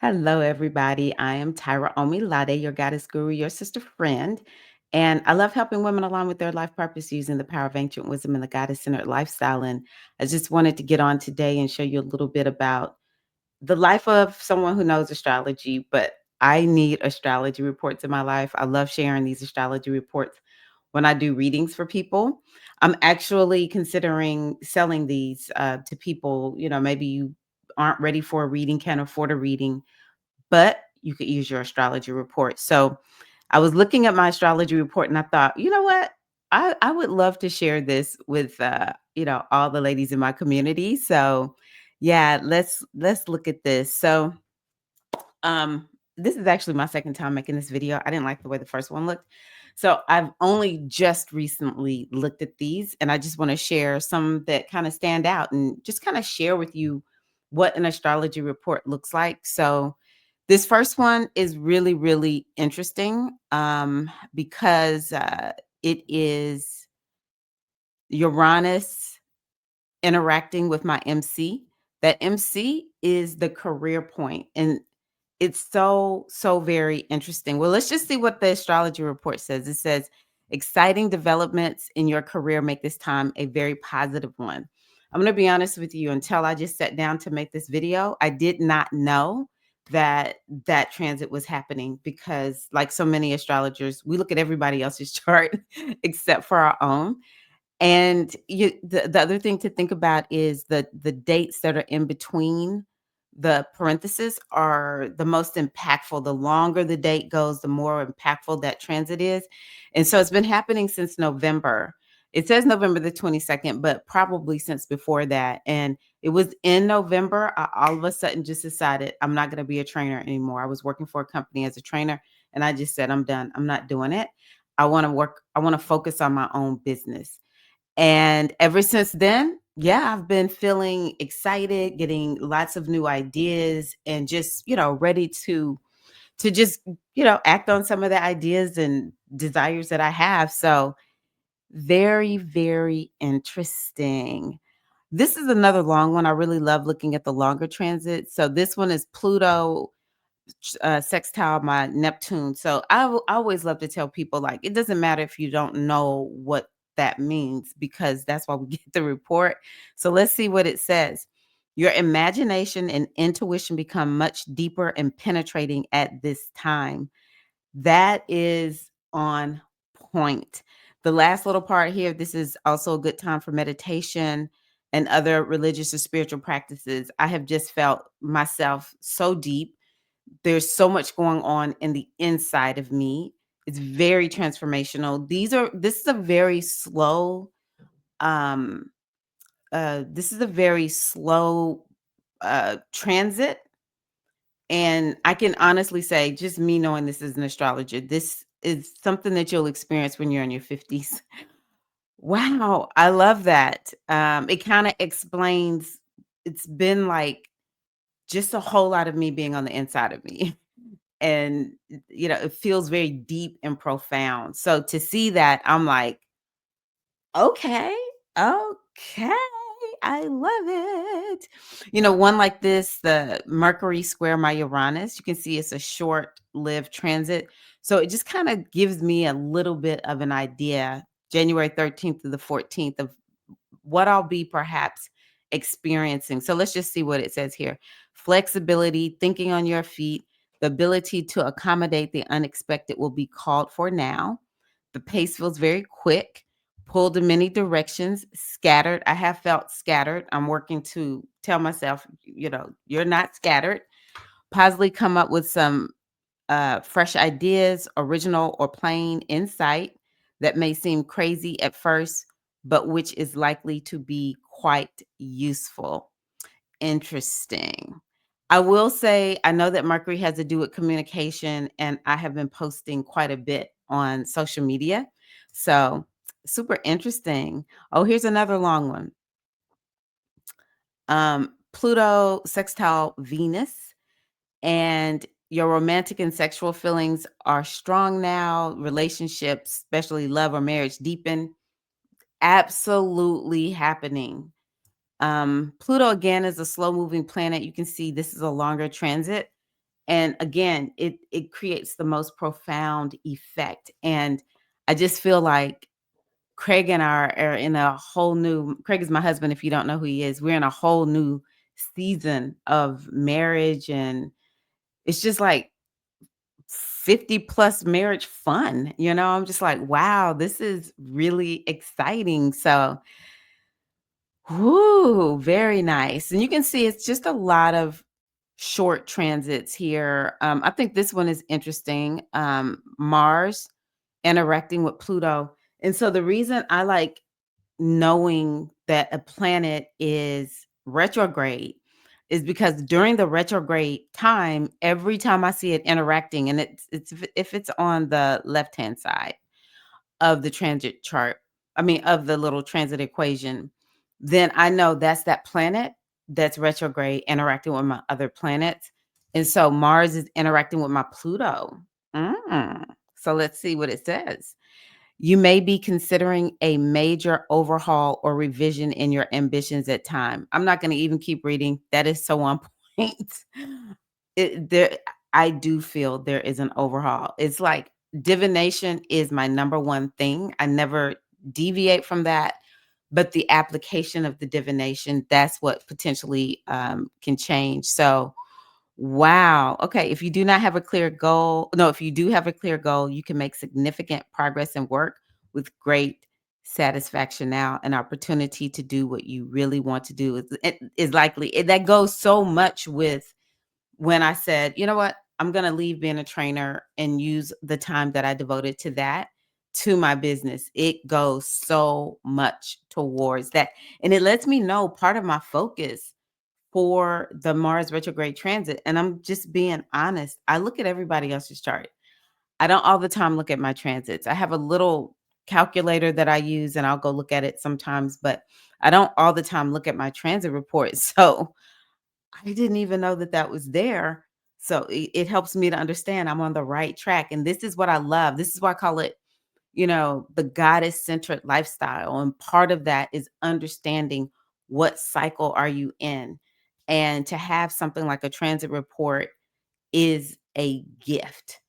Hello, everybody. I am Tyra Omilade, your goddess guru, your sister friend. And I love helping women align with their life purpose using the power of ancient wisdom and the goddess centered lifestyle. And I just wanted to get on today and show you a little bit about the life of someone who knows astrology, but I need astrology reports in my life. I love sharing these astrology reports when I do readings for people. I'm actually considering selling these to people. Maybe you aren't ready for a reading, can't afford a reading, but you could use your astrology report. So I was looking at my astrology report and I thought, you know what? I would love to share this with all the ladies in my community. So yeah, let's look at this. So um this is actually my second time making this video. I didn't like the way the first one looked. So I've only just recently looked at these and I just want to share some that kind of stand out and just kind of share with you what an astrology report looks like. So this first one is really, really interesting because it is Uranus interacting with my MC. That MC is the career point, and it's so very interesting. Well, let's just see what the astrology report says. It says, exciting developments in your career make this time a very positive one. I'm going to be honest with you, until I just sat down to make this video, I did not know that transit was happening because, like so many astrologers, we look at everybody else's chart except for our own. And the other thing to think about is the dates that are in between the parentheses are the most impactful. The longer the date goes, the more impactful that transit is. And so it's been happening since November. It says November the 22nd, but probably since before that. And it was in November, I all of a sudden just decided I'm not going to be a trainer anymore. I was working for a company as a trainer, and I just said, I'm done. I'm not doing it. I want to focus on my own business. And ever since then, yeah, I've been feeling excited, getting lots of new ideas and just, ready to just, act on some of the ideas and desires that I have. So, very, very interesting. This is another long one. I really love looking at the longer transits. So this one is Pluto sextile my Neptune. So I always love to tell people, like, it doesn't matter if you don't know what that means, because that's why we get the report. So let's see what it says. Your imagination and intuition become much deeper and penetrating at this time. That is on point. The last little part here, this is also a good time for meditation and other religious or spiritual practices. I have just felt myself so deep. There's so much going on in the inside of me. It's very transformational. This is a very slow um this is a very slow transit, and I can honestly say, just me knowing this is an astrologer, this is something that you'll experience when you're in your 50s. Wow, I love that. It kind of explains, it's been like just a whole lot of me being on the inside of me. And it feels very deep and profound. So to see that, I'm like, okay, okay, I love it. One like this, the Mercury square my Uranus, you can see it's a short-lived transit. So it just kind of gives me a little bit of an idea, January 13th to the 14th, of what I'll be perhaps experiencing. So let's just see what it says here. Flexibility, thinking on your feet, the ability to accommodate the unexpected will be called for now. The pace feels very quick, pulled in many directions, scattered. I have felt scattered. I'm working to tell myself, you're not scattered. Positively come up with some fresh ideas, original or plain insight that may seem crazy at first, but which is likely to be quite useful. Interesting. I will say, I know that Mercury has to do with communication, and I have been posting quite a bit on social media. So, super interesting. Oh, here's another long one. Pluto sextile Venus, and your romantic and sexual feelings are strong now. Relationships, especially love or marriage, deepen. Absolutely happening. Pluto again is a slow moving planet. You can see this is a longer transit. And again, it creates the most profound effect. And I just feel like Craig and I are in a whole new Craig is my husband, if you don't know who he is. We're in a whole new season of marriage, and it's just like 50 plus marriage fun. I'm just like, wow, this is really exciting. So, whoo, very nice. And you can see it's just a lot of short transits here. I think this one is interesting. Mars interacting with Pluto. And so the reason I like knowing that a planet is retrograde is because during the retrograde time, every time I see it interacting, and it's if it's on the left hand side of the transit chart, I mean of the little transit equation, then I know that's that planet that's retrograde interacting with my other planets. And so Mars is interacting with my Pluto. Mm. So let's see what it says. You may be considering a major overhaul or revision in your ambitions at time. I'm not going to even keep reading. That is so on point. I do feel there is an overhaul. It's like divination is my number one thing. I never deviate from that. But the application of the divination, that's what potentially can change. So, wow. Okay. If you do not have a clear goal, no, if you do have a clear goal, you can make significant progress and work with great satisfaction now. An opportunity to do what you really want to do is likely. That goes so much with when I said, you know what, I'm going to leave being a trainer and use the time that I devoted to that to my business. It goes so much towards that. And it lets me know part of my focus for the Mars retrograde transit. And I'm just being honest. I look at everybody else's chart. I don't all the time look at my transits. I have a little calculator that I use and I'll go look at it sometimes, but I don't all the time look at my transit report. So I didn't even know that that was there. So it helps me to understand I'm on the right track. And this is what I love. This is why I call it, the goddess centered lifestyle. And part of that is understanding what cycle are you in. And to have something like a transit report is a gift.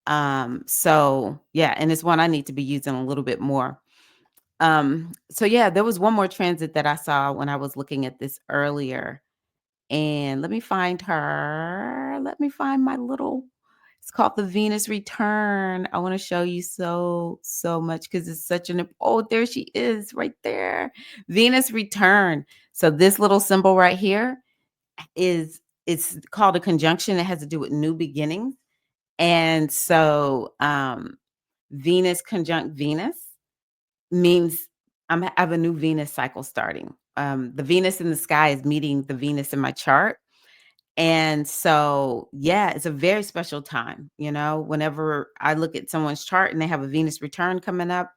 So yeah, and it's one I need to be using a little bit more. So yeah, there was one more transit that I saw when I was looking at this earlier. And let me find her. Let me find my little it's called the Venus return. I want to show you so much because it's such an oh, there she is right there. Venus return. So this little symbol right here is it's called a conjunction. It has to do with new beginnings. And so Venus conjunct Venus means I have a new Venus cycle starting. The Venus in the sky is meeting the Venus in my chart. And so, yeah, it's a very special time. Whenever I look at someone's chart and they have a Venus return coming up,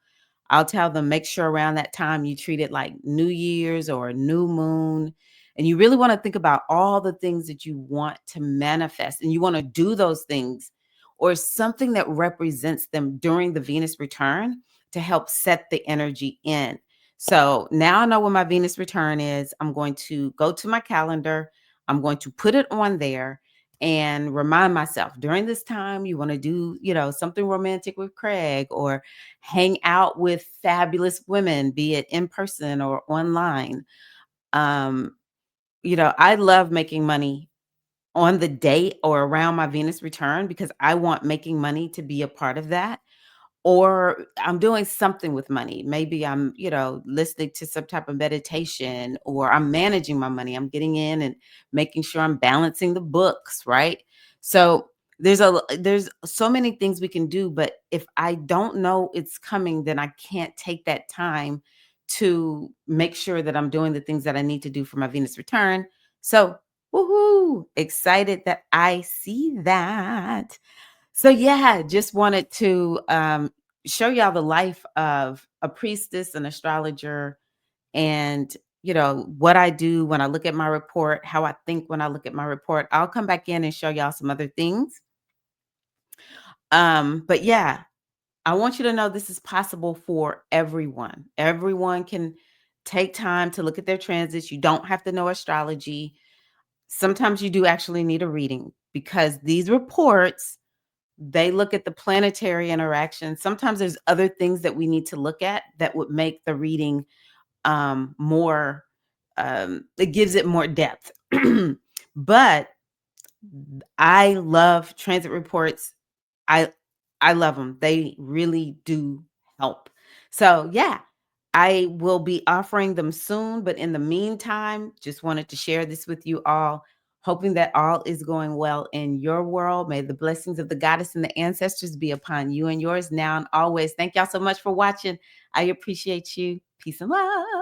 I'll tell them make sure around that time you treat it like New Year's or a new moon. And you really want to think about all the things that you want to manifest and you want to do those things or something that represents them during the Venus return to help set the energy in. So now I know when my Venus return is. I'm going to go to my calendar. I'm going to put it on there and remind myself during this time, you want to do, something romantic with Craig or hang out with fabulous women, be it in person or online. Um, I love making money on the date or around my Venus return because I want making money to be a part of that or I'm doing something with money. Maybe I'm, listening to some type of meditation or I'm managing my money. I'm getting in and making sure I'm balancing the books, right? So there's so many things we can do, but if I don't know it's coming, then I can't take that time to make sure that I'm doing the things that I need to do for my Venus return. So, woohoo, excited that I see that. So yeah, just wanted to show y'all the life of a priestess, an astrologer, and what I do when I look at my report, how I think when I look at my report. I'll come back in and show y'all some other things. But yeah, I want you to know this is possible for everyone. Everyone can take time to look at their transits. You don't have to know astrology. Sometimes you do actually need a reading. because these reports, they look at the planetary interaction. Sometimes there's other things that we need to look at that would make the reading more, it gives it more depth. But I love transit reports. I I love them. They really do help. So, yeah, I will be offering them soon, but in the meantime, just wanted to share this with you all, hoping that all is going well in your world. May the blessings of the goddess and the ancestors be upon you and yours now and always. Thank y'all so much for watching. I appreciate you. Peace and love.